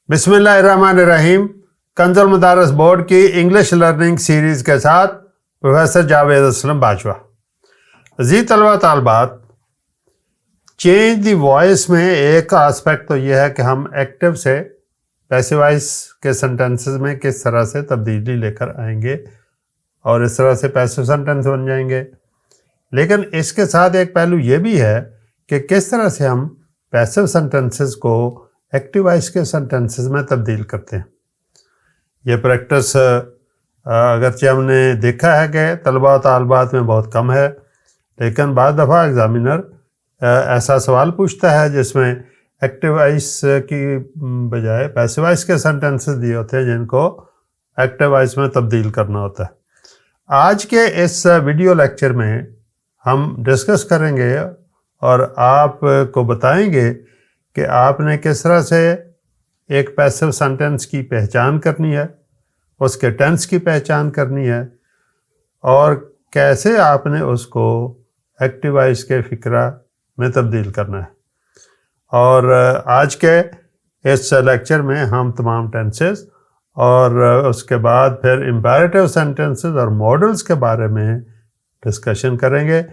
बिस्मिल्लाहिर्रहमानिर्रहीम। कंजुल मदारस बोर्ड की English learning series के साथ प्रोफेसर जावेद असलम बाजवा। अजीज़ तलबा तालबात, चेंज द वॉइस में एक आस्पेक्ट तो यह है कि हम एक्टिव से पैसिवाइज के सेंटेंसेस में किस तरह से तब्दीली लेकर आएंगे और इस तरह से पैसिव सेंटेंस बन जाएंगे। लेकिन इसके साथ एक पहलू ये भी है कि किस तरह से हम पैसिव सेंटेंसेस को एक्टिवाइज के सेंटेंसेस में तब्दील करते हैं। ये प्रैक्टिस अगरचे हमने देखा है कि तलबा तालबात में बहुत कम है, लेकिन बाद दफ़ा एग्ज़ामिनर ऐसा सवाल पूछता है जिसमें एक्टिवाइज की बजाय पैसिवाइज के सेंटेंसेस दिए होते हैं जिनको एक्टिवाइज में तब्दील करना होता है। आज के इस वीडियो लेक्चर में हम डिस्कस करेंगे और आपको बताएंगे कि आपने किस तरह से एक पैसिव सेंटेंस की पहचान करनी है, उसके टेंस की पहचान करनी है और कैसे आपने उसको एक्टिवाइज के फ़िक्रा में तब्दील करना है। और आज के इस लेक्चर में हम तमाम टेंसेस और उसके बाद फिर इम्पेरेटिव सेंटेंसेस और मॉडल्स के बारे में डिस्कशन करेंगे।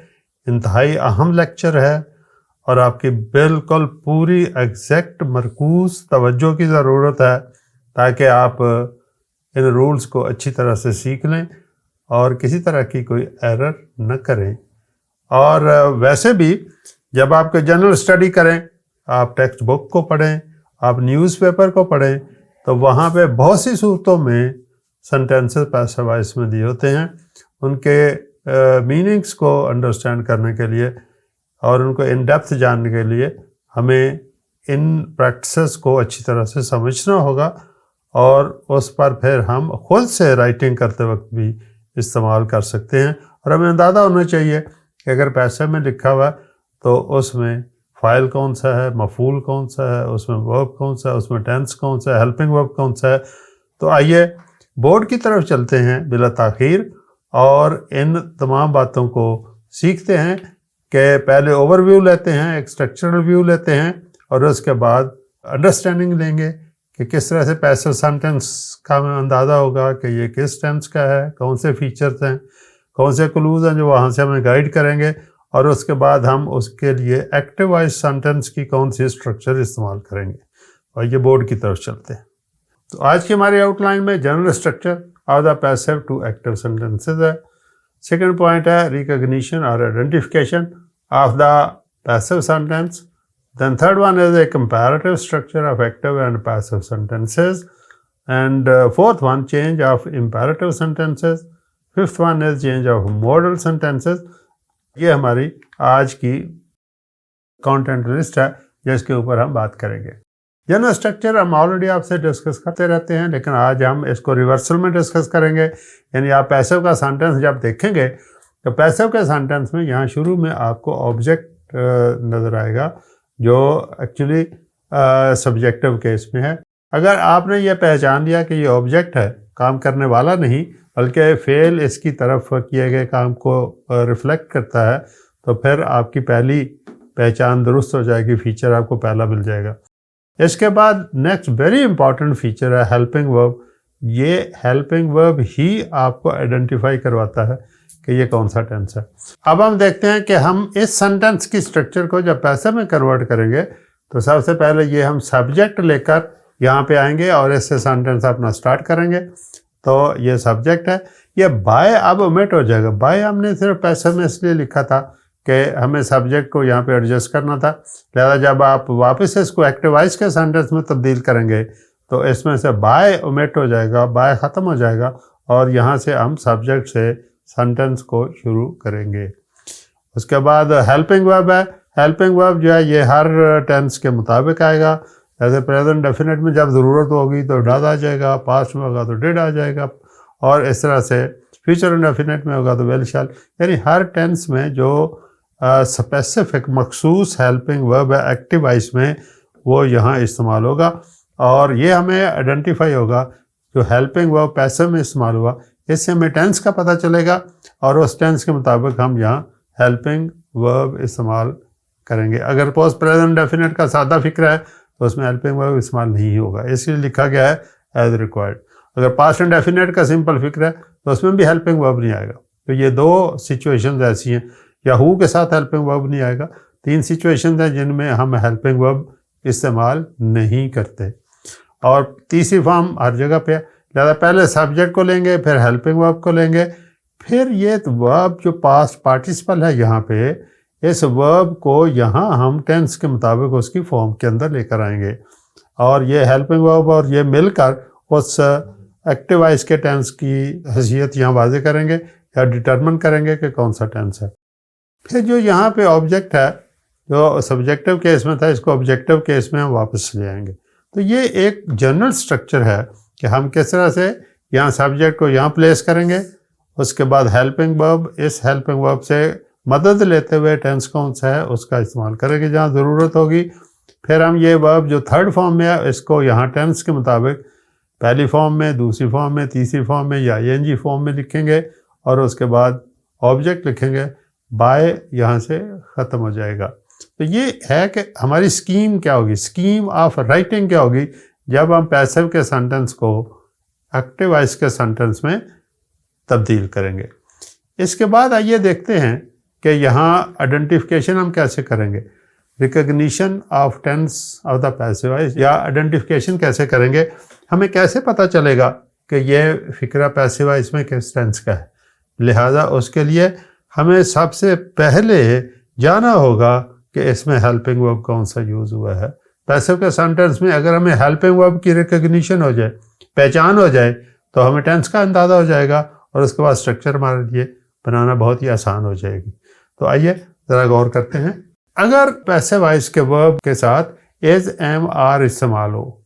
इंतहाई अहम लेक्चर है और आपकी बिल्कुल पूरी एग्जैक्ट मरकूज़ तवज्जो की ज़रूरत है ताकि आप इन रूल्स को अच्छी तरह से सीख लें और किसी तरह की कोई एरर न करें। और वैसे भी जब आपके जनरल स्टडी करें, आप टेक्स्ट बुक को पढ़ें, आप न्यूज़पेपर को पढ़ें, तो वहाँ पे बहुत सी सूरतों में सेंटेंसेस पैसिव वॉइस में दिए होते हैं। उनके मीनिंग्स को अंडरस्टैंड करने के लिए और उनको इन डेप्थ जानने के लिए हमें इन प्रैक्टिसेस को अच्छी तरह से समझना होगा और उस पर फिर हम खुद से राइटिंग करते वक्त भी इस्तेमाल कर सकते हैं। और हमें अंदाज़ा होना चाहिए कि अगर पैसिव में लिखा हुआ है तो उसमें फ़ाइल कौन सा है, मफ़ूल कौन सा है, उसमें वर्ब कौन सा है, उसमें टेंस कौन सा है, हेल्पिंग वर्ब कौन सा है। तो आइए बोर्ड की तरफ चलते हैं बिला ताख़ीर और इन तमाम बातों को सीखते हैं कि पहले ओवरव्यू लेते हैं, एक स्ट्रक्चरल व्यू लेते हैं और उसके बाद अंडरस्टैंडिंग लेंगे कि किस तरह से पैसिव सेंटेंस का हमें अंदाज़ा होगा कि ये किस टेंस का है, कौन से फीचर्स हैं, कौन से क्लूज़ हैं जो वहाँ से हमें गाइड करेंगे और उसके बाद हम उसके लिए एक्टिवाइज सेंटेंस की कौन सी स्ट्रक्चर इस्तेमाल करेंगे। और ये बोर्ड की तरफ चलते हैं। तो आज की हमारी आउटलाइन में general structure of the passive to active sentences है। सेकेंड पॉइंट है रिकॉग्निशन और identification of the passive sentence. Then third one is a comparative structure of active and passive sentences. And fourth one, change of imperative sentences. Fifth one is change of modal sentences. ये हमारी आज की content list है जिसके ऊपर हम बात करेंगे। जनरल स्ट्रक्चर हम ऑलरेडी आपसे डिस्कस करते रहते हैं, लेकिन आज हम इसको रिवर्सल में डिस्कस करेंगे। यानी आप पैसिव का सेंटेंस जब देखेंगे तो पैसिव के सेंटेंस में यहाँ शुरू में आपको ऑब्जेक्ट नज़र आएगा जो एक्चुअली सब्जेक्टिव केस में है। अगर आपने ये पहचान लिया कि ये ऑब्जेक्ट है, काम करने वाला नहीं बल्कि फेल इसकी तरफ किए गए काम को रिफ्लेक्ट करता है, तो फिर आपकी पहली पहचान दुरुस्त हो जाएगी, फीचर आपको पहला मिल जाएगा। इसके बाद नेक्स्ट वेरी इंपॉर्टेंट फीचर है हेल्पिंग वर्ब। ये हेल्पिंग वर्ब ही आपको आइडेंटिफाई करवाता है कि ये कौन सा टेंस है। अब हम देखते हैं कि हम इस सेंटेंस की स्ट्रक्चर को जब पैसिव में कन्वर्ट करेंगे तो सबसे पहले ये हम सब्जेक्ट लेकर यहाँ पे आएंगे और इससे सेंटेंस अपना स्टार्ट करेंगे। तो ये सब्जेक्ट है, ये बाय अब ओमिट हो जाएगा। बाय हमने सिर्फ पैसिव में इसलिए लिखा था कि हमें सब्जेक्ट को यहाँ पे एडजस्ट करना था, लिहाजा जब आप वापस इसको एक्टिवाइज के सेंटेंस में तब्दील करेंगे तो इसमें से बाय ओमिट हो जाएगा, बाय ख़त्म हो जाएगा और यहाँ से हम सब्जेक्ट से सेंटेंस को शुरू करेंगे। उसके बाद हेल्पिंग वर्ब है। हेल्पिंग वर्ब जो है ये हर टेंस के मुताबिक आएगा। जैसे प्रेजेंट डेफिनेट में जब ज़रूरत होगी तो डज आ जाएगा, पास्ट में होगा तो डिड आ जाएगा और इस तरह से फ्यूचर इंडेफिनेट में होगा तो विल शैल। यानी हर टेंस में जो स्पेसिफिक मखसूस हेल्पिंग वर्ब है एक्टिवाइज में वो यहाँ इस्तेमाल होगा और ये हमें आइडेंटिफाई होगा जो हेल्पिंग वर्ब पैसिव में इस्तेमाल हुआ, इससे हमें टेंस का पता चलेगा और उस टेंस के मुताबिक हम यहाँ हेल्पिंग वर्ब इस्तेमाल करेंगे। अगर पोस्ट प्रेजेंट डेफिनेट का सादा फिक्र है तो उसमें हेल्पिंग वर्ब इस्तेमाल नहीं होगा, इसलिए लिखा गया है एज रिक्वायर्ड। अगर पास्ट इंडेफिनिट का सिंपल फिक्र है तो उसमें भी हेल्पिंग वर्ब नहीं आएगा। तो ये दो सिचुएशंस ऐसी हैं, या हु के साथ हेल्पिंग वर्ब नहीं आएगा। 3 सिचुएशंस हैं जिनमें हम हेल्पिंग वर्ब इस्तेमाल नहीं करते, और तीसरी फॉर्म हर जगह पे है। लिहाजा पहले सब्जेक्ट को लेंगे, फिर हेल्पिंग वर्ब को लेंगे, फिर ये वर्ब जो पास्ट पार्टिसिपल है यहाँ पे, इस वर्ब को यहाँ हम टेंस के मुताबिक उसकी फॉर्म के अंदर लेकर आएंगे, और ये हेल्पिंग वर्ब और ये मिलकर उस एक्टिव वॉइस के टेंस की हैसियत यहाँ वाजे करेंगे या डिटरमिन करेंगे कि कौन सा टेंस है। फिर जो यहाँ पे ऑब्जेक्ट है, जो सब्जेक्टिव केस में था, इसको ऑब्जेक्टिव केस में हम वापस ले आएंगे। तो ये एक जनरल स्ट्रक्चर है कि हम किस तरह से यहाँ सब्जेक्ट को यहाँ प्लेस करेंगे, उसके बाद हेल्पिंग वर्ब, इस हेल्पिंग वर्ब से मदद लेते हुए टेंस कौन सा है उसका इस्तेमाल करेंगे जहाँ ज़रूरत होगी। फिर हम ये वर्ब जो थर्ड फॉर्म में है इसको यहाँ टेंस के मुताबिक पहली फॉर्म में, दूसरी फॉर्म में, तीसरी फॉर्म में या ing फॉर्म में लिखेंगे, और उसके बाद ऑब्जेक्ट लिखेंगे, बाय यहाँ से ख़त्म हो जाएगा। तो ये है कि हमारी स्कीम क्या होगी, स्कीम ऑफ राइटिंग क्या होगी जब हम पैसिव के सेंटेंस को एक्टिव वॉइस के सेंटेंस में तब्दील करेंगे। इसके बाद आइए देखते हैं कि यहाँ आइडेंटिफिकेशन हम कैसे करेंगे, recognition of tense of the passive voice, या आइडेंटिफिकेशन कैसे करेंगे, हमें कैसे पता चलेगा कि ये फिक्रा पैसिव वॉइस में किस टेंस का है। लिहाजा उसके लिए हमें सबसे पहले जाना होगा कि इसमें हेल्पिंग वर्ब कौन सा यूज़ हुआ है। पैसिव के सेंटेंस में अगर हमें हेल्पिंग वर्ब की रिकग्निशन हो जाए, पहचान हो जाए, तो हमें टेंस का अंदाज़ा हो जाएगा, और उसके बाद स्ट्रक्चर हमारे लिए बनाना बहुत ही आसान हो जाएगी। तो आइए ज़रा गौर करते हैं। अगर पैसिव वॉइस के वर्ब के साथ एज, एम, आर इस्तेमाल हो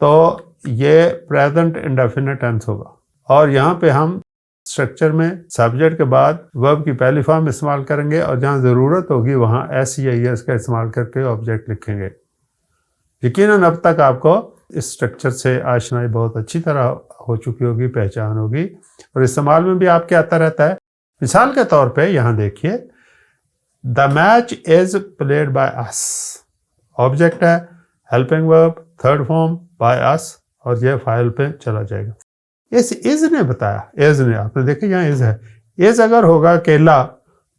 तो ये प्रेजेंट इंडेफिनिट टेंस होगा, और यहाँ पे हम स्ट्रक्चर में सब्जेक्ट के बाद वर्ब की पहली फॉर्म इस्तेमाल करेंगे, और जहाँ ज़रूरत होगी वहाँ एस या एस का इस्तेमाल करके ऑब्जेक्ट लिखेंगे। यकीनन अब तक आपको इस स्ट्रक्चर से आशनाई बहुत अच्छी तरह हो चुकी होगी, पहचान होगी, और इस्तेमाल में भी आपके आता रहता है। मिसाल के तौर पे यहाँ देखिए, the match is played by us, object है, helping verb third form by us, और यह फाइल पे चला जाएगा। इस इज ने बताया, इज ने, आपने देखा यहाँ इज है, इज अगर होगा केला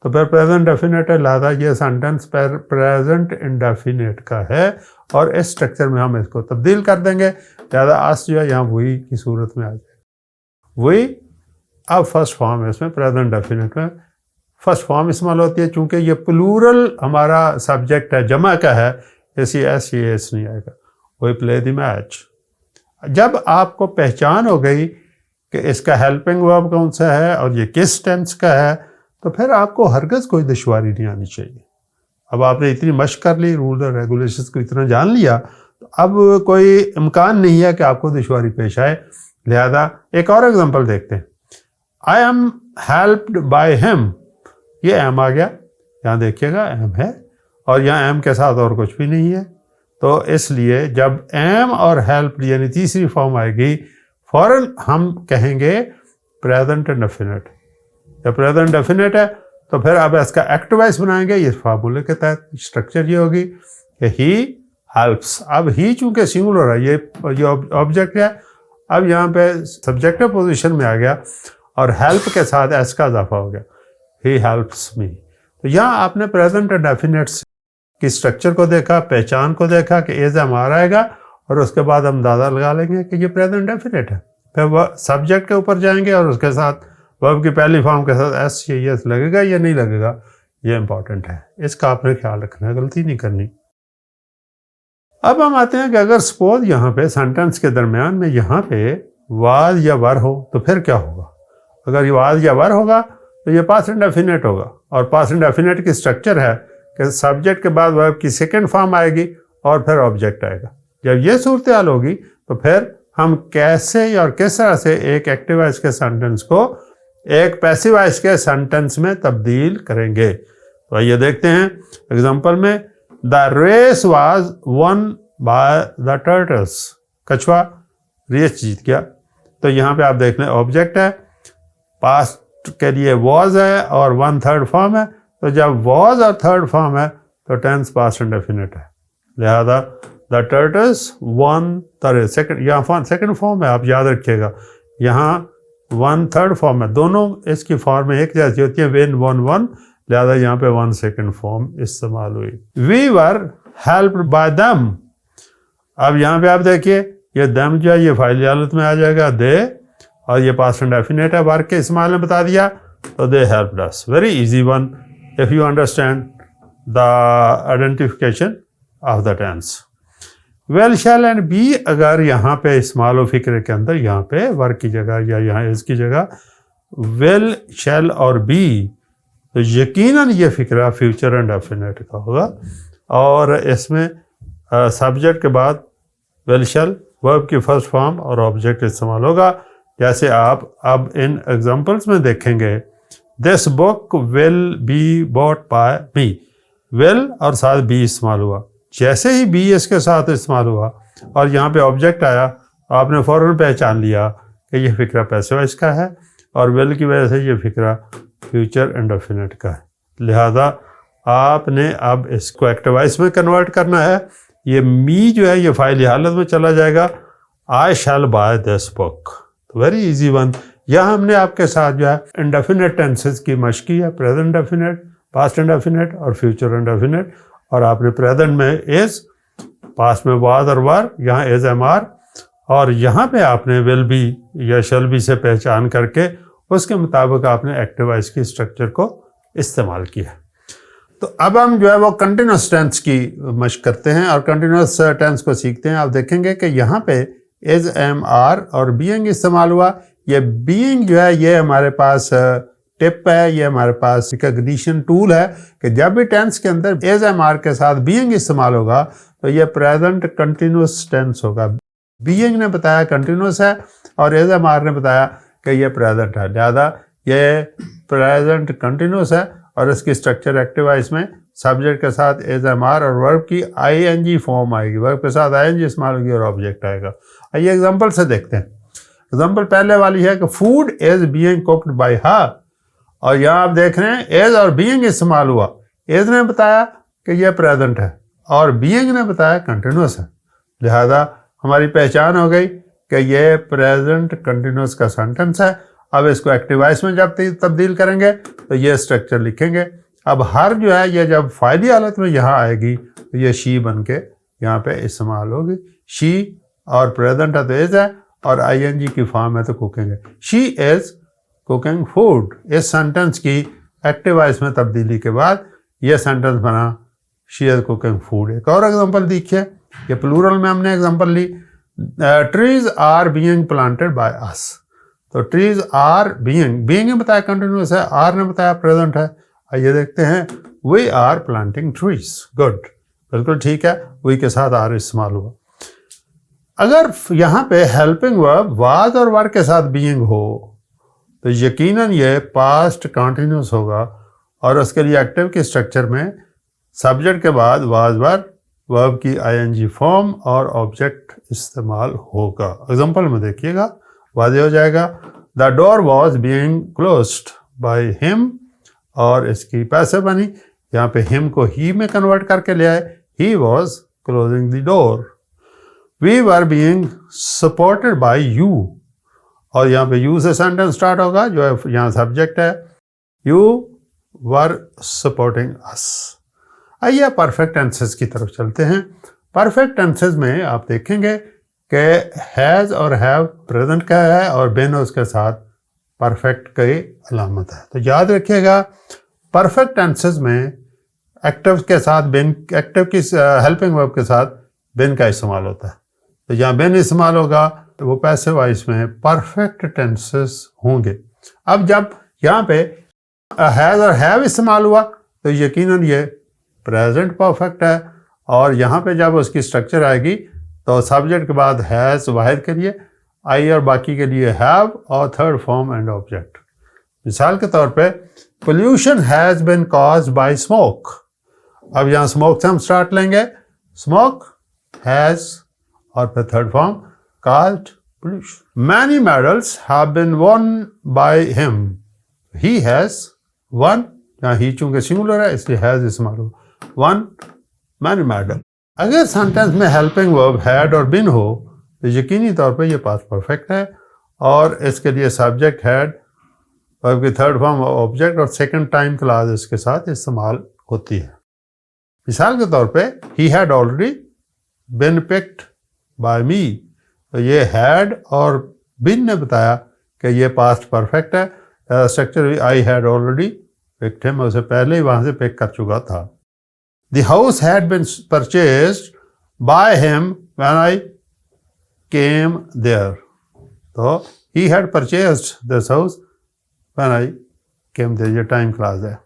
तो फिर प्रेजेंट डेफिनेट है, लिहाजा ये सेंटेंस पर प्रेजेंट इंडेफिनेट का है, और इस स्ट्रक्चर में हम इसको तब्दील कर देंगे, लिहाजा आस जो है यहाँ वही की सूरत में आ जाएगा। वही अब फर्स्ट फॉर्म है, इसमें प्रेजेंट डेफिनेट में फर्स्ट फॉर्म इस्तेमाल होती है, चूँकि ये प्लूरल हमारा सब्जेक्ट है, जमा का है, इसी एस नहीं आएगा। वही प्ले द मैच। जब आपको पहचान हो गई कि इसका हेल्पिंग वर्ब कौन सा है और ये किस टेंस का है, तो फिर आपको हरगिज़ कोई दुश्वारी नहीं आनी चाहिए। अब आपने इतनी मशक कर ली, रूल और रेगुलेशंस को इतना जान लिया, तो अब कोई इम्कान नहीं है कि आपको दुश्वारी पेश आए। लिहाजा एक और एग्जांपल देखते हैं। I am helped by him, ये एम आ गया, यहाँ देखिएगा एम है, और यहाँ एम के साथ और कुछ भी नहीं है। तो इसलिए जब एम और हेल्प यानी तीसरी फॉर्म आएगी, फौरन हम कहेंगे प्रेजेंट इंडेफिनिट। जब प्रेजेंट इंडेफिनिट है तो फिर अब इसका एक्टिव वॉइस बनाएंगे इस फार्मूले के तहत। स्ट्रक्चर ये होगी कि ही हेल्प्स। अब ही चूंकि सिंगुलर है, ये ऑब्जेक्ट है, अब यहाँ पे सब्जेक्टिव पोजीशन में आ गया, और हेल्प के साथ एस का इजाफा हो गया, ही हेल्प्स मी। तो यहाँ आपने प्रेजेंट इंडेफिनिट्स की स्ट्रक्चर को देखा, पहचान को देखा कि एज हमारा आएगा, और उसके बाद हम अंदाज़ा लगा लेंगे कि ये प्रेजेंट इंडेफिनिट है। फिर वह सब्जेक्ट के ऊपर जाएंगे, और उसके साथ वर्ब की पहली फॉर्म के साथ एस या एस लगेगा या नहीं लगेगा, ये इंपॉर्टेंट है, इसका आपने ख्याल रखना है, गलती नहीं करनी। अब हम आते हैं कि अगर सपोज यहाँ पे सेंटेंस के दरमियान में यहाँ पे वाज या वर हो तो फिर क्या होगा। अगर ये वाज या वर होगा तो ये पास्ट इंडेफिनिट होगा, और पास्ट इंडेफिनिट की स्ट्रक्चर है कि सब्जेक्ट के बाद वर्ब की सेकेंड फॉर्म आएगी और फिर ऑब्जेक्ट आएगा। जब ये सूरत हाल होगी तो फिर हम कैसे और किस तरह से एक एक्टिव वॉइस के सेंटेंस को एक पैसिव वॉइस के सेंटेंस में तब्दील करेंगे। तो आइए देखते हैं एग्जांपल में, the race was won by the turtles, कछुआ रेस जीत गया। तो यहाँ पे आप देख लें ऑब्जेक्ट है, पास्ट के लिए वॉज है और वन थर्ड फॉर्म है। तो जब वॉज और थर्ड फॉर्म है तो टेंस पास्ट इंडेफिनिट है। लिहाजा the turtles one the second, यहाँ सेकंड फॉर्म है, आप याद रखिएगा, यहाँ वन थर्ड फॉर्म है, दोनों इसकी फॉर्म एक जैसी होती है, विन वन वन, लिहाजा यहाँ पे वन सेकंड फॉर्म इस्तेमाल हुई। We were helped by them, अब यहाँ पे आप देखिए ये दम जो है ये फाइल हालत में आ जाएगा, दे, और ये पास्ट इंडेफिनिट है, वर्क के इस्तेमाल में बता दिया, तो they helped us. Very easy one if you understand the identification of the tense. Will shall and be अगर यहाँ पे इस्तेमाल हो फिक्र के अंदर, यहाँ पे वर्क की जगह या यहाँ इसकी जगह वेल शैल और बी, तो यकीनन ये फिक्रा फ्यूचर इंडेफिनिट का होगा, और इसमें सब्जेक्ट के बाद वेल शैल वर्ब की फर्स्ट फॉर्म और ऑब्जेक्ट इस्तेमाल होगा। जैसे आप अब इन एग्जांपल्स में देखेंगे, this book will be bought bye me, will और साथ बी इस्तेमाल हुआ, जैसे ही बी इसके साथ इस्तेमाल हुआ और यहाँ पे ऑब्जेक्ट आया, आपने फ़ौरन पहचान लिया कि ये फिक्रा पैसिव वॉइस का है, और विल की वजह से ये फिक्रा फ्यूचर इंडेफिनिट का है। लिहाजा आपने अब इसको एक्टिव वॉइस में कन्वर्ट करना है। ये मी जो है ये फाइल हालत में चला जाएगा, I shall buy this book, very easy one. यहाँ हमने आपके साथ जो है इंडेफिनिट टेंसेस की मशक की है, प्रेजेंट इंडेफिनिट, पास्ट इंडेफिनिट और फ्यूचर इंडेफिनिट, और आपने प्रेजेंट में इज, पास्ट में वाज और वर, यहाँ इज एम आर, और यहाँ पे आपने विल बी या शैल बी से पहचान करके उसके मुताबिक आपने एक्टिव वॉइस की स्ट्रक्चर को इस्तेमाल किया। तो अब हम जो है वो कंटिन्यूस टेंस की मशक करते हैं और कंटिन्यूस टेंस को सीखते हैं। आप देखेंगे कि यहाँ पे इज एम आर और बीइंग इस्तेमाल हुआ। ये बीइंग जो है ये हमारे पास टिप है, ये हमारे पास रिकॉग्निशन टूल है कि जब भी टेंस के अंदर इज एम आर के साथ बीइंग इस्तेमाल होगा तो ये प्रेजेंट कंटिन्यूस टेंस होगा। बीइंग ने बताया कंटिन्यूस है और इज एम आर ने बताया कि ये प्रेजेंट है, लिहाजा ये प्रेजेंट कंटिन्यूस है और इसकी स्ट्रक्चर एक्टिव वॉइस में सब्जेक्ट के साथ इज एम आर और वर्ब की आईएनजी फॉर्म आएगी, वर्ब के साथ आईएनजी इस्तेमाल होगी और ऑब्जेक्ट आएगा। आइए एग्जांपल से देखते हैं। एग्जांपल पहले वाली है कि food is being cooked bye हर, और यहाँ आप देख रहे हैं इज और बीइंग इस्तेमाल हुआ। इज ने बताया कि यह प्रेजेंट है और बीइंग ने बताया कंटिन्यूस है, लिहाजा हमारी पहचान हो गई कि यह प्रेजेंट कंटिन्यूस का सेंटेंस है। अब इसको एक्टिव वॉइस में जब तब्दील करेंगे तो ये स्ट्रक्चर लिखेंगे। अब हर जो है ये जब फाइली हालत में यहाँ आएगी तो ये शी बन के यहाँ पे इस्तेमाल होगी। शी और प्रेजेंट है तो इज है और आईएनजी की फॉर्म है तो कुकिंग है। She is cooking food. इस सेंटेंस की एक्टिव वॉइस में तब्दीली के बाद ये सेंटेंस बना शी इज कुकिंग फूड। एक और एग्जांपल देखिए, ये प्लूरल में हमने एग्जांपल ली, trees are being planted by us. तो ट्रीज आर बीइंग, बीइंग ने बताया कंटिन्यूस है, आर ने बताया प्रेजेंट है। आइए देखते हैं, we are planting trees. Good, बिल्कुल ठीक है, वी के साथ आर इस्तेमाल हुआ। अगर यहाँ पे हेल्पिंग वर्ब वाज और वर के साथ बीइंग हो तो यकीनन ये पास्ट कंटिन्यूस होगा और उसके लिए एक्टिव के स्ट्रक्चर में सब्जेक्ट के बाद वाज वर, वर्ब की आईएनजी फॉर्म और ऑब्जेक्ट इस्तेमाल होगा। एग्जांपल में देखिएगा, वाज़ेह हो जाएगा। The door was being closed by him, और इसकी पैसे बनी, यहाँ पे हिम को ही में कन्वर्ट करके ले आए, he was closing the door. We were being supported by you, और यहाँ पे यू से सेंटेंस स्टार्ट होगा जो है यहाँ सब्जेक्ट है, यू वर सपोर्टिंग अस। आइए परफेक्ट टेंसेस की तरफ चलते हैं। परफेक्ट टेंसेस में आप देखेंगे कि हैज़ और हैव प्रेजेंट का है और बिन उसके साथ परफेक्ट की अलामत है। तो याद रखिएगा परफेक्ट टेंसेस में एक्टिव के साथ बिन, एक्टिव की हेल्पिंग वर्ब के साथ बिन का इस्तेमाल होता है। तो यहाँ बिन इस्तेमाल होगा तो वो पैसिव वॉइस में परफेक्ट टेंसेस होंगे। अब जब यहाँ पे हैज़ और हैव इस्तेमाल हुआ तो यकीनन ये प्रेजेंट परफेक्ट है, और यहाँ पे जब उसकी स्ट्रक्चर आएगी तो सब्जेक्ट के बाद हैज़ वाहिद के लिए, आई और बाकी के लिए हैव, और थर्ड फॉर्म एंड ऑब्जेक्ट। मिसाल के तौर पे pollution has been caused by smoke. अब यहाँ स्मोक से हम स्टार्ट लेंगे, स्मोक हैज़ और फिर third form caused pollution. Many medals have been won by him, he has won, यहाँ ही चूंकि सिंगुलर है इसलिए हैज़ इस्तेमाल हो, वन मैनी मेडल। अगर सेंटेंस में हेल्पिंग वर्ब हैड और बिन हो तो यकीनी तौर पे ये पास्ट परफेक्ट है और इसके लिए सब्जेक्ट हैड, वर्ब की थर्ड फॉर्म ऑब्जेक्ट और सेकंड टाइम क्लॉज इसके साथ इस्तेमाल होती है। मिसाल के तौर पे he had already been picked by me, तो ये हैड और बिन ने बताया कि ये पास्ट परफेक्ट है। स्ट्रक्चर भी I had already picked him, उसे पहले ही वहाँ से पिक कर चुका था। The house had been purchased by him when I came there, तो he had purchased this house when I came there, ये टाइम क्लॉज है।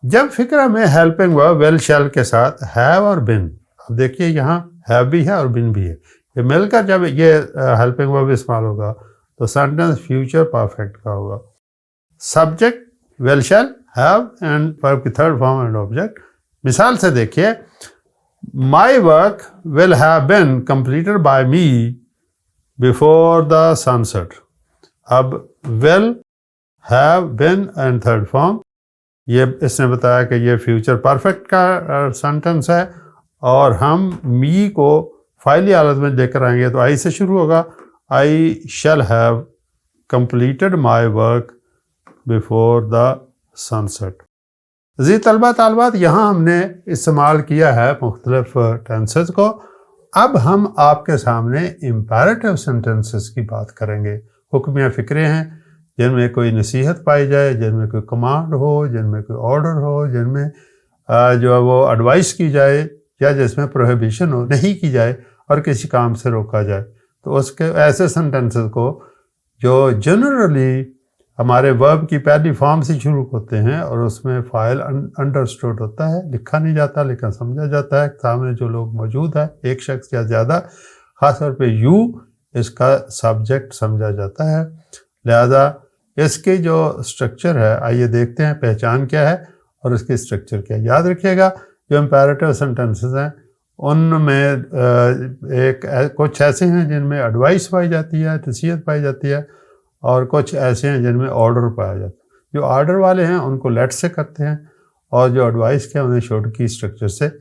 जब फिक्रा में हेल्पिंग वर्ब विल शैल के साथ हैव और बिन, अब देखिए यहाँ हैव भी है और बिन भी है, ये मिलकर जब ये हेल्पिंग वर्ब इस्तेमाल होगा तो सेंटेंस फ्यूचर परफेक्ट का होगा। Subject will shall have and verb की थर्ड फॉर्म एंड ऑब्जेक्ट। मिसाल से देखिए, my work will have been completed by me before the sunset. अब will, have, been and third form, ये इसने बताया कि ये फ्यूचर परफेक्ट का सेंटेंस है और हम मी को फाइली हालत में लेकर आएंगे तो आई से शुरू होगा। I shall have completed my work before the sunset. जी तलबा तालबात, यहाँ हमने इस्तेमाल किया है मुख्तलिफ टेंसेस को। अब हम आपके सामने इम्पेरेटिव सेंटेंसेस की बात करेंगे। हुक्मिया फ़िक्रे हैं जिनमें कोई नसीहत पाई जाए, जिनमें कोई कमांड हो, जिनमें कोई ऑर्डर हो, जिनमें जो है वो एडवाइस की जाए या जिसमें प्रोहिबिशन हो, नहीं की जाए और किसी काम से रोका जाए, तो उसके ऐसे सेंटेंसेस को जो जनरली हमारे वर्ब की पहली फॉर्म से शुरू होते हैं और उसमें फ़ाइल अंडरस्टूड होता है, लिखा नहीं जाता लेकिन समझा जाता है, सामने जो लोग मौजूद है एक शख्स या ज़्यादा, ख़ासतौर पे यू इसका सब्जेक्ट समझा जाता है। लिहाजा इसकी जो स्ट्रक्चर है, आइए देखते हैं पहचान क्या है और इसकी स्ट्रक्चर क्या है। याद रखिएगा जो इम्पेरेटिव सेंटेंसेस हैं उनमें कुछ ऐसे हैं जिनमें एडवाइस पाई जाती है, नसीहत पाई जाती है, और कुछ ऐसे हैं जिनमें ऑर्डर पाया जाता है। जो ऑर्डर वाले हैं उनको लेट से करते हैं और जो एडवाइस के उन्हें शुड की स्ट्रक्चर से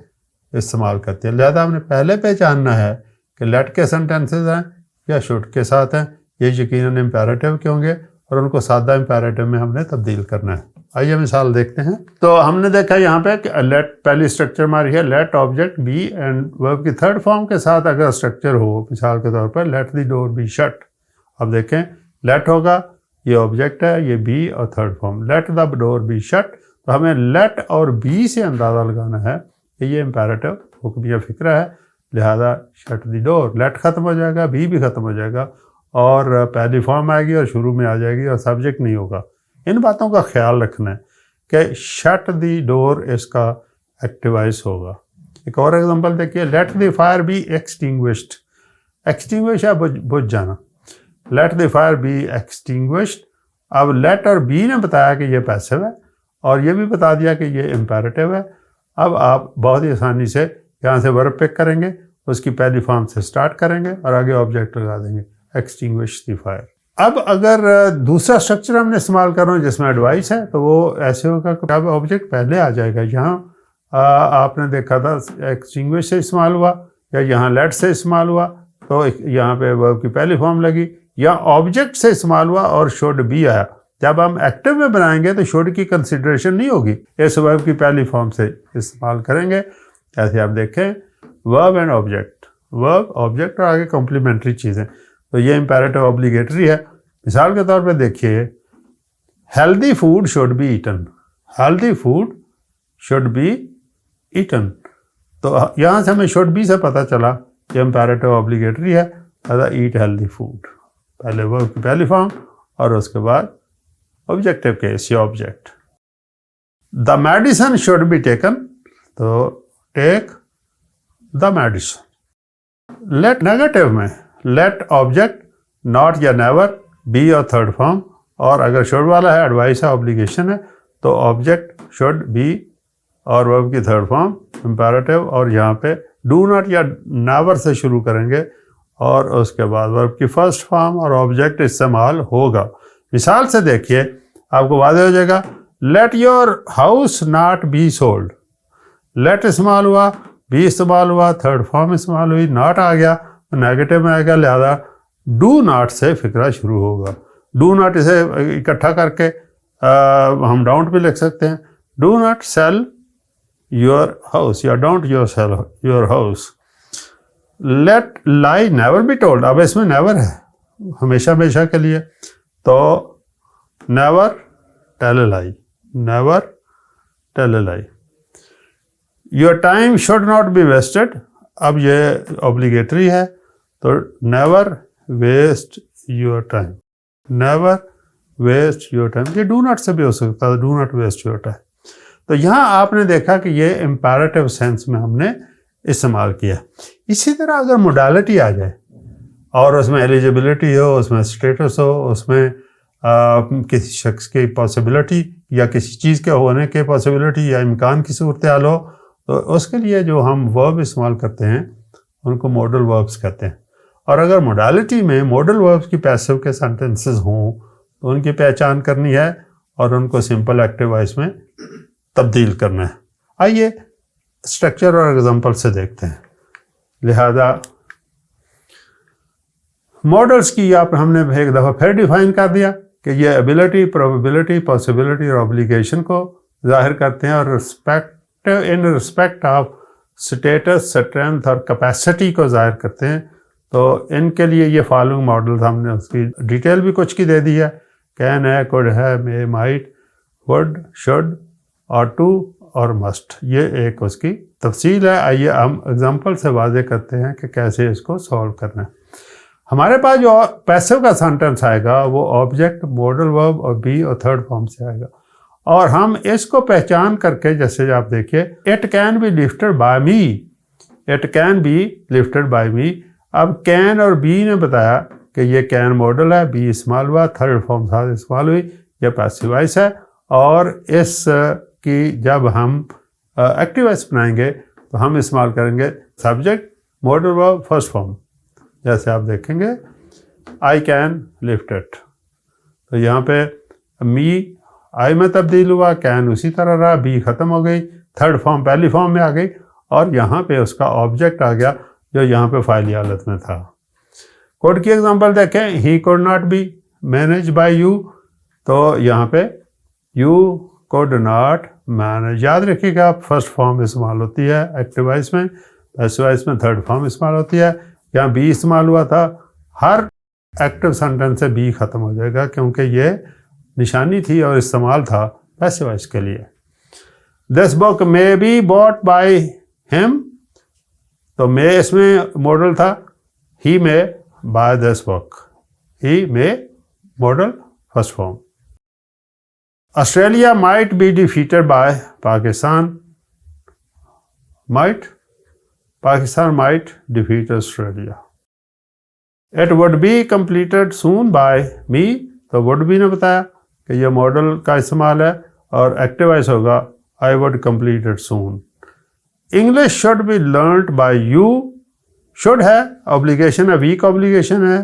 इस्तेमाल करते हैं। लिहाजा हमने पहले पहचानना है कि लेट के सेंटेंसेस हैं या शुड के साथ हैं, ये यकीनन इम्पेरेटिव के होंगे और उनको सादा इम्पेरेटिव में हमने तब्दील करना है। आइए मिसाल देखते हैं। तो हमने देखा यहाँ पे कि लेट पहली स्ट्रक्चर हमारी है let object be and verb की थर्ड फॉर्म के साथ अगर स्ट्रक्चर हो, मिसाल के तौर पर let the door be shut. अब देखें लेट होगा, ये ऑब्जेक्ट है, ये बी और third form, late the door be shut. तो हमें लेट और बी से अंदाज़ा लगाना है कि ये इम्पेरेटिव हुक्मिया फ़िक्रा है, लिहाजा शट द डोर, लेट ख़त्म हो जाएगा, बी भी ख़त्म हो जाएगा और पहली फॉर्म आएगी और शुरू में आ जाएगी और सब्जेक्ट नहीं होगा। इन बातों का ख्याल रखना है कि शट द डोर इसका एक्टिवाइज होगा। एक और एग्जांपल देखिए, let the fire be extinguished. Extinguish है बुझ जाना, let the fire be extinguished. अब लेट और बी ने बताया कि ये पैसिव है और ये भी बता दिया कि ये इम्पेरेटिव है। अब आप बहुत ही आसानी से यहाँ से वर्ब पिक करेंगे, उसकी पहली फॉर्म से स्टार्ट करेंगे और आगे ऑब्जेक्ट लगा देंगे, एक्सटिंग्विश द फायर। अब अगर दूसरा स्ट्रक्चर हमने इस्तेमाल कर रहे हैं जिसमें एडवाइस है तो वो ऐसे होगा कि अब ऑब्जेक्ट पहले आ जाएगा। यहाँ आपने देखा था एक्सटिंग्विश से इस्तेमाल हुआ या यहाँ लेट से इस्तेमाल हुआ तो यहाँ पे वर्ब की पहली फॉर्म लगी, या ऑब्जेक्ट से इस्तेमाल हुआ और शुड भी आया। जब हम एक्टिव में बनाएंगे तो शुड की कंसिडरेशन नहीं होगी, इस वर्ब की पहली फॉर्म से इस्तेमाल करेंगे। ऐसे आप देखें verb and object, verb object और आगे कॉम्प्लीमेंट्री चीज़ें, तो ये इम्पेरेटिव ऑब्लिगेटरी है। मिसाल के तौर पे देखिए, healthy food should be eaten, healthy food should be eaten. तो यहाँ से हमें शुड बी से पता चला कि इम्पेरेटिव ऑब्लिगेटरी है, अदा ईट हेल्दी फूड, पहले वर्ब की पहली फॉर्म और उसके बाद ऑब्जेक्टिव केस ये object. The medicine should be taken, तो take the medicine. Let negative में लेट ऑब्जेक्ट नॉट या नेवर बी और थर्ड फॉर्म, और अगर शुड वाला है एडवाइस है ऑब्लिगेशन है तो ऑब्जेक्ट शुड बी और वर्ब की थर्ड फॉर्म इम्पेरेटिव, और यहाँ पे डू नॉट या नेवर से शुरू करेंगे और उसके बाद वर्ब की फर्स्ट फॉर्म और ऑब्जेक्ट इस्तेमाल होगा। मिसाल से देखिए आपको वादे हो जाएगा, let your house not be sold. Let इस्तेमाल हुआ, बी इस्तेमाल हुआ, थर्ड फॉर्म इस्तेमाल हुई, नॉट आ गया, नेगेटिव में आ गया, लिहाजा डू नॉट से फिक्रा शुरू होगा। डू नॉट इसे इकट्ठा करके हम डोंट भी लिख सकते हैं। Do not sell your house या don't your sell your house. Let lie never be told, अब इसमें नेवर है हमेशा हमेशा के लिए, तो never tell a lie, never tell a lie. Your time should not be wasted, अब ये ऑब्लिगेटरी है, तो never waste your time, never waste your time. ये डू नॉट से भी हो सकता है, do not waste your time. तो यहाँ आपने देखा कि ये इम्पेरेटिव सेंस में हमने इस्तेमाल किया। इसी तरह अगर मोडालिटी आ जाए और उसमें एलिजिबिलिटी हो, उसमें स्टेटस हो, उसमें किसी शख्स की पॉसिबिलिटी या किसी चीज़ के होने के पॉसिबिलिटी या इम्कान की सूरत हाल हो, तो उसके लिए जो हम वर्ब इस्तेमाल करते हैं उनको मॉडल वर्ब्स कहते हैं। और अगर मोडालिटी में मॉडल वर्ब्स की पैसिव के सेंटेंसेस हों तो उनकी पहचान करनी है और उनको सिंपल एक्टिव वॉइस में तब्दील करना है। आइए स्ट्रक्चर और एग्जांपल से देखते हैं। लिहाजा मॉडल्स की आप हमने एक दफ़ा फिर डिफाइन कर दिया कि ये एबिलिटी, प्रोबेबिलिटी, पॉसिबिलिटी और ऑब्लिगेशन को जाहिर करते हैं और in respect of status, strength और कैपेसिटी को जाहिर करते हैं। तो इनके लिए ये फॉलोइंग मॉडल्स हमने उसकी डिटेल भी कुछ की दे दी है। कैन है, कुड है, मे, माइट, वुड, शुड और टू और मस्ट, ये एक उसकी तफसील है। आइए हम एग्जांपल से वाज़ेह करते हैं कि कैसे इसको सॉल्व करना है। हमारे पास जो पैसिव का सेंटेंस आएगा वो ऑब्जेक्ट, मॉडल वर्ब और बी और थर्ड फॉर्म से आएगा, और हम इसको पहचान करके, जैसे आप देखिए, it can be lifted by me, it can be lifted by me. अब कैन और बी ने बताया कि ये कैन मॉडल है, बी इस्तेमाल हुआ, थर्ड फॉर्म साथ इस्तेमाल हुई, ये पैसिव वॉइस है। और इस की जब हम एक्टिव वॉइस बनाएंगे तो हम इस्तेमाल करेंगे subject, modal verb, first form. जैसे आप देखेंगे आई कैन लिफ्ट इट, तो यहाँ पे मी आई में तब्दील हुआ, कैन उसी तरह रहा, बी ख़त्म हो गई, थर्ड फॉर्म पहली फॉर्म में आ गई और यहाँ पे उसका ऑब्जेक्ट आ गया जो यहाँ पे फाइली हालत में था। कोड की एग्जांपल देखें, he could not be manage by you, तो यहाँ पे यू कुड नॉट मैनेज। याद रखिएगा फर्स्ट फॉर्म इस्तेमाल होती है एक्टिव वॉइस में, पैसिव वॉइस में थर्ड फॉर्म इस्तेमाल होती है। यहाँ बी इस्तेमाल हुआ था, हर एक्टिव सेंटेंस से बी ख़त्म हो जाएगा क्योंकि ये निशानी थी और इस्तेमाल था पैसिव वॉइस के लिए। This book may be bought by him, तो मे इसमें मॉडल था, he may buy this book, he may model first form. Australia might be defeated by Pakistan, might, Pakistan might defeat Australia. It would be completed soon by me, तो would B ने बताया कि यह model का इस्तेमाल है और एक्टिव वॉइस होगा I would complete it soon. English should be learned by you, should है, ऑब्लिगेशन है, वीक ऑब्लिगेशन है,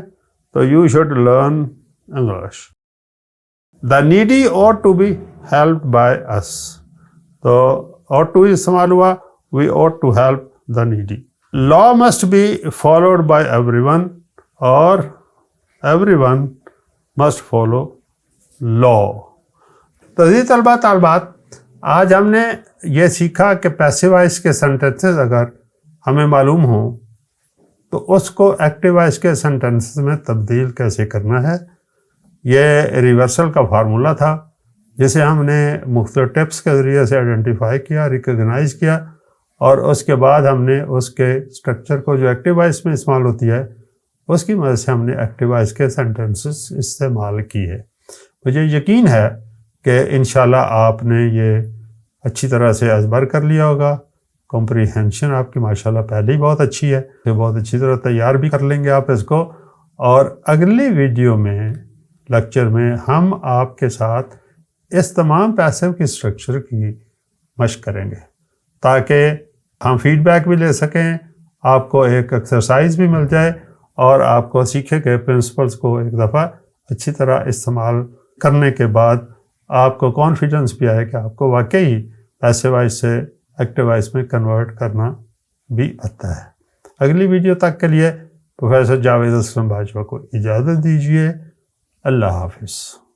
तो you should learn English. The needy ought to be helped by us, तो ought टू इस्तेमाल हुआ, we ought to help the needy. Law must be followed by everyone, और everyone must follow law. तो जी तलबा तालबात, आज हमने ये सीखा कि पैसिव वॉइस के सेंटेंसेस अगर हमें मालूम हो तो उसको एक्टिव वॉइस के सेंटेंसेस में तब्दील कैसे करना है। ये रिवर्सल का फार्मूला था जिसे हमने मुख्तलिफ टिप्स के ज़रिए से आइडेंटिफाई किया, रिकग्नाइज किया, और उसके बाद हमने उसके स्ट्रक्चर को जो एक्टिव वॉइस में इस्तेमाल होती है उसकी मदद से हमने एक्टिव वॉइस के सेंटेंसेस इस्तेमाल की है। मुझे यकीन है कि इंशाल्लाह आपने ये अच्छी तरह से अज़बर कर लिया होगा। कॉम्प्रीहेंशन आपकी माशाल्लाह पहले ही बहुत अच्छी है, तो बहुत अच्छी तरह तैयार भी कर लेंगे आप इसको। और अगली वीडियो में, लेक्चर में, हम आपके साथ इस तमाम पैसिव की स्ट्रक्चर की मशक करेंगे ताकि हम फीडबैक भी ले सकें, आपको एक एक्सरसाइज भी मिल जाए और आपको सीखे गए प्रिंसिपल्स को एक दफ़ा अच्छी तरह इस्तेमाल करने के बाद आपको कॉन्फिडेंस भी आए कि आपको वाकई पैसिव वॉइस से एक्टिव वॉइस में कन्वर्ट करना भी आता है। अगली वीडियो तक के लिए प्रोफेसर जावेद असलम बाजवा को इजाज़त दीजिए। अल्लाह हाफिज़।